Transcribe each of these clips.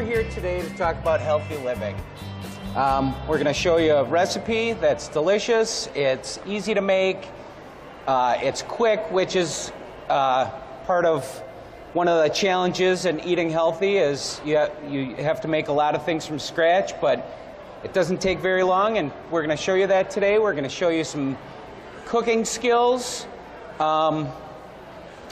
here today to talk about healthy living. We're going to show you a recipe that's delicious, it's easy to make, it's quick, which is part of one of the challenges in eating healthy is you have to make a lot of things from scratch, but it doesn't take very long, and we're going to show you that today. We're going to show you some cooking skills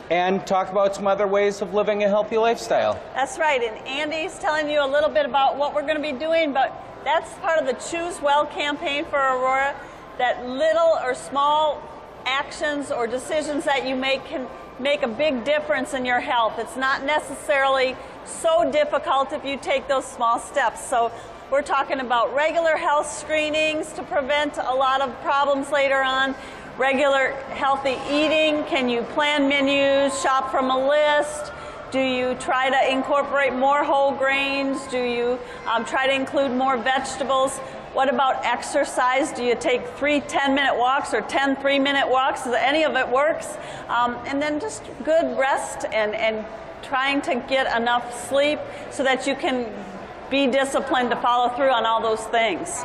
and talk about some other ways of living a healthy lifestyle. That's right, and Andy's telling you a little bit about what we're going to be doing, but that's part of the Choose Well campaign for Aurora, that little or small actions or decisions that you make can make a big difference in your health. It's not necessarily so difficult if you take those small steps. So we're talking about regular health screenings to prevent a lot of problems later on, regular healthy eating. Can you plan menus, shop from a list? Do you try to incorporate more whole grains? Do you try to include more vegetables? What about exercise? Do you take 3 10-minute walks or 10 3-minute walks? Any of it works. And then just good rest and trying to get enough sleep so that you can be disciplined to follow through on all those things.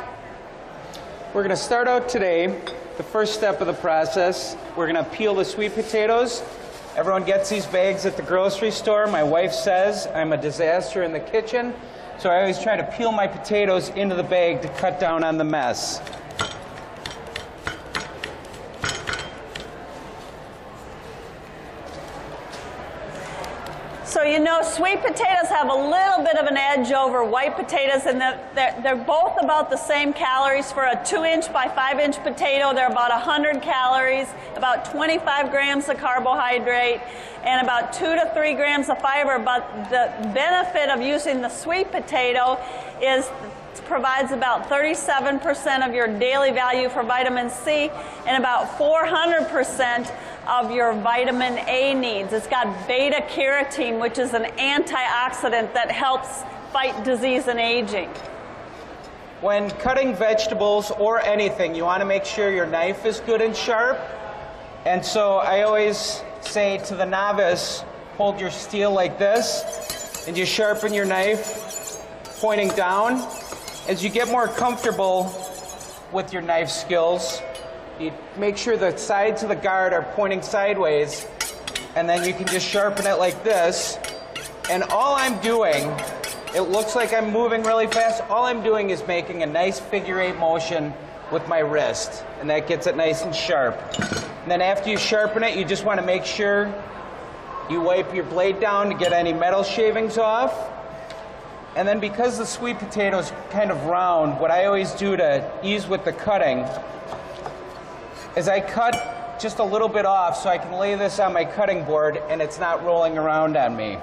We're going to start out today, the first step of the process. We're going to peel the sweet potatoes. Everyone gets these bags at the grocery store. My wife says I'm a disaster in the kitchen, so I always try to peel my potatoes into the bag to cut down on the mess. So you know, sweet potatoes have a little bit of an edge over white potatoes, and they're both about the same calories. For a 2-inch by 5-inch potato, they're about 100 calories, about 25 grams of carbohydrate, and about 2 to 3 grams of fiber. But the benefit of using the sweet potato is it provides about 37% of your daily value for vitamin C and about 400% of your vitamin A needs. It's got beta carotene, which is an antioxidant that helps fight disease and aging. When cutting vegetables or anything, you want to make sure your knife is good and sharp. And so I always say to the novice, hold your steel like this, and you sharpen your knife pointing down. As you get more comfortable with your knife skills, you make sure the sides of the guard are pointing sideways, and then you can just sharpen it like this. And all I'm doing, it looks like I'm moving really fast, all I'm doing is making a nice figure-8 motion with my wrist, and that gets it nice and sharp. And then after you sharpen it, you just want to make sure you wipe your blade down to get any metal shavings off. And then because the sweet potato is kind of round, what I always do to ease with the cutting is I cut just a little bit off so I can lay this on my cutting board and it's not rolling around on me.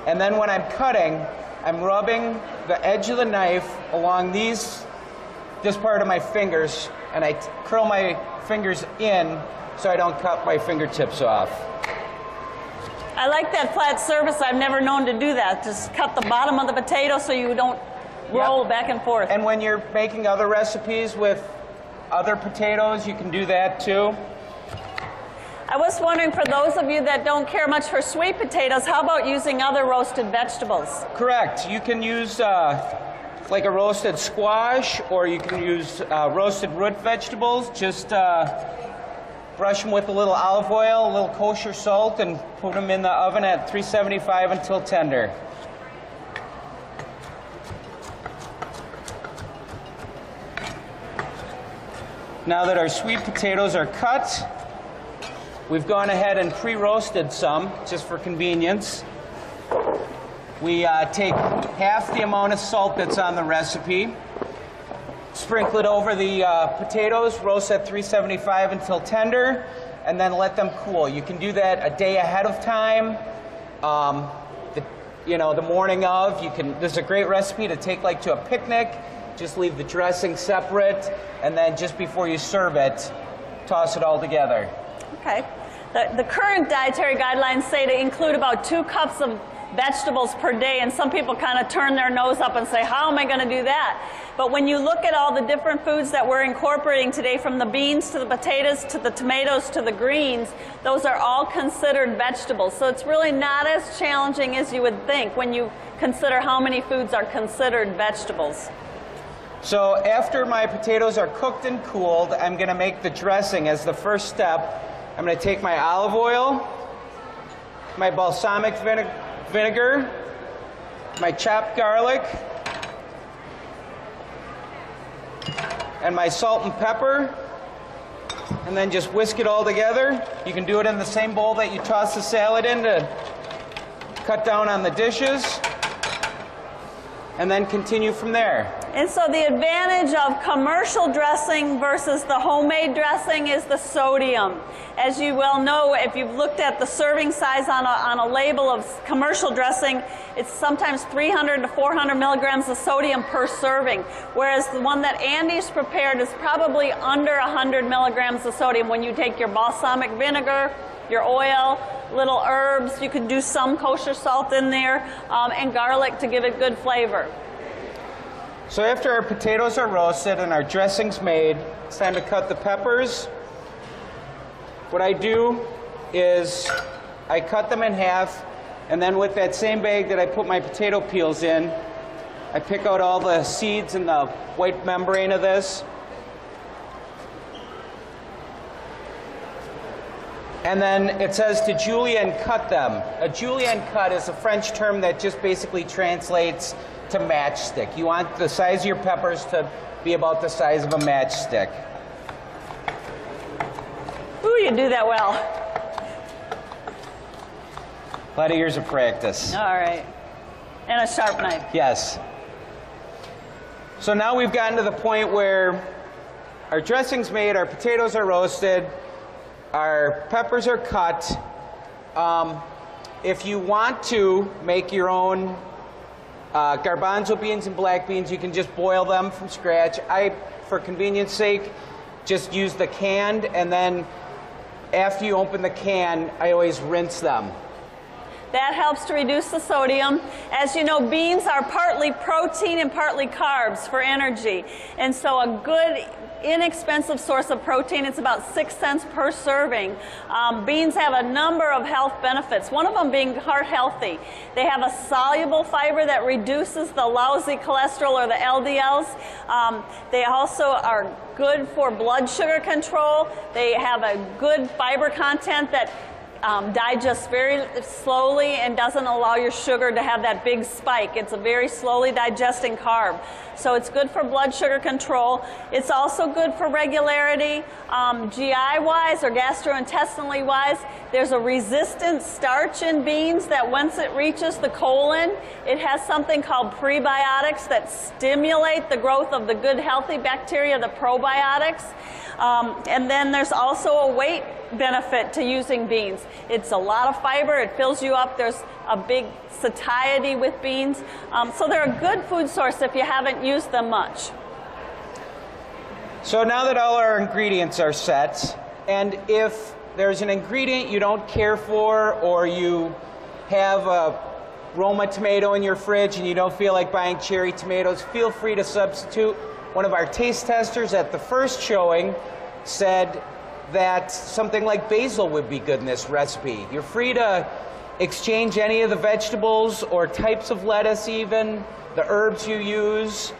And then when I'm cutting, I'm rubbing the edge of the knife along this part of my fingers, and I curl my fingers in so I don't cut my fingertips off. I like that flat surface. I've never known to do that. Just cut the bottom of the potato so you don't roll back and forth. And when you're making other recipes with other potatoes, you can do that too. I was wondering, for those of you that don't care much for sweet potatoes, how about using other roasted vegetables? Correct. You can use like a roasted squash, or you can use roasted root vegetables. Just brush them with a little olive oil, a little kosher salt, and put them in the oven at 375 until tender. Now that our sweet potatoes are cut, we've gone ahead and pre-roasted some, just for convenience. We take half the amount of salt that's on the recipe, sprinkle it over the potatoes, roast at 375 until tender, and then let them cool. You can do that a day ahead of time, the morning of. This is a great recipe to take like to a picnic. Just leave the dressing separate, and then just before you serve it, toss it all together. Okay. The current dietary guidelines say to include about 2 cups of vegetables per day, and some people kind of turn their nose up and say, how am I going to do that? But when you look at all the different foods that we're incorporating today, from the beans to the potatoes to the tomatoes to the greens, those are all considered vegetables. So it's really not as challenging as you would think when you consider how many foods are considered vegetables. So after my potatoes are cooked and cooled, I'm going to make the dressing as the first step. I'm going to take my olive oil, my balsamic vinegar, my chopped garlic, and my salt and pepper, and then just whisk it all together. You can do it in the same bowl that you toss the salad in to cut down on the dishes, and then continue from there. And so the advantage of commercial dressing versus the homemade dressing is the sodium. As you well know, if you've looked at the serving size on a label of commercial dressing, it's sometimes 300 to 400 milligrams of sodium per serving, whereas the one that Andy's prepared is probably under 100 milligrams of sodium. When you take your balsamic vinegar, your oil, little herbs, you could do some kosher salt in there, and garlic to give it good flavor. So after our potatoes are roasted and our dressing's made, it's time to cut the peppers. What I do is I cut them in half, and then with that same bag that I put my potato peels in, I pick out all the seeds and the white membrane of this. And then it says to julienne cut them. A julienne cut is a French term that just basically translates to matchstick. You want the size of your peppers to be about the size of a matchstick. Ooh, you do that well. A lot of years of practice. All right. And a sharp knife. Yes. So now we've gotten to the point where our dressing's made, our potatoes are roasted, our peppers are cut. If you want to make your own garbanzo beans and black beans, you can just boil them from scratch. I, for convenience sake, just use the canned, and then after you open the can, I always rinse them. That helps to reduce the sodium. As you know, beans are partly protein and partly carbs for energy. And so a good, inexpensive source of protein, it's about 6 cents per serving. Beans have a number of health benefits, one of them being heart healthy. They have a soluble fiber that reduces the lousy cholesterol or the LDLs. They also are good for blood sugar control. They have a good fiber content that digests very slowly and doesn't allow your sugar to have that big spike. It's a very slowly digesting carb. So it's good for blood sugar control. It's also good for regularity. GI-wise or gastrointestinally wise, there's a resistant starch in beans that once it reaches the colon, it has something called prebiotics that stimulate the growth of the good healthy bacteria, the probiotics. And then there's also a weight benefit to using beans. It's a lot of fiber, it fills you up, there's a big satiety with beans. So they're a good food source if you haven't used them much. So now that all our ingredients are set, and if there's an ingredient you don't care for, or you have a Roma tomato in your fridge and you don't feel like buying cherry tomatoes, feel free to substitute. One of our taste testers at the first showing said that something like basil would be good in this recipe. You're free to exchange any of the vegetables or types of lettuce even, the herbs you use.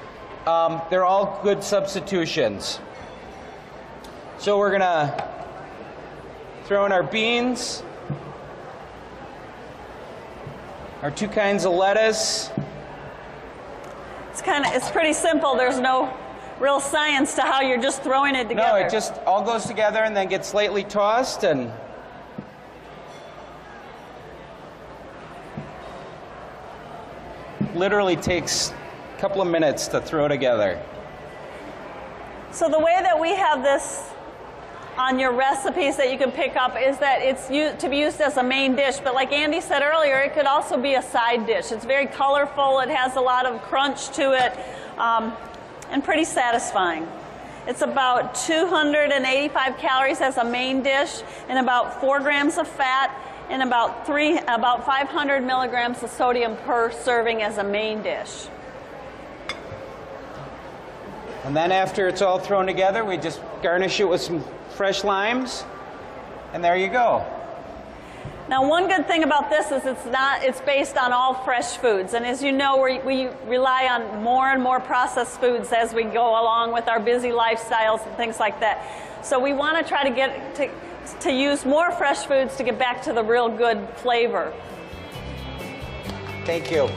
They're all good substitutions. So we're gonna throw in our beans, our 2 kinds of lettuce. It's pretty simple. There's no real science to how you're just throwing it together. No, it just all goes together and then gets lightly tossed, and literally takes a couple of minutes to throw together. So the way that we have this on your recipes that you can pick up is that it's to be used as a main dish, but like Andy said earlier, it could also be a side dish. It's very colorful, it has a lot of crunch to it, and pretty satisfying. It's about 285 calories as a main dish and about 4 grams of fat, and about 500 milligrams of sodium per serving as a main dish. And then after it's all thrown together, we just garnish it with some fresh limes, and there you go. Now, one good thing about this is it's based on all fresh foods. And as you know, we rely on more and more processed foods as we go along with our busy lifestyles and things like that. So we want to try to get to use more fresh foods to get back to the real good flavor. Thank you.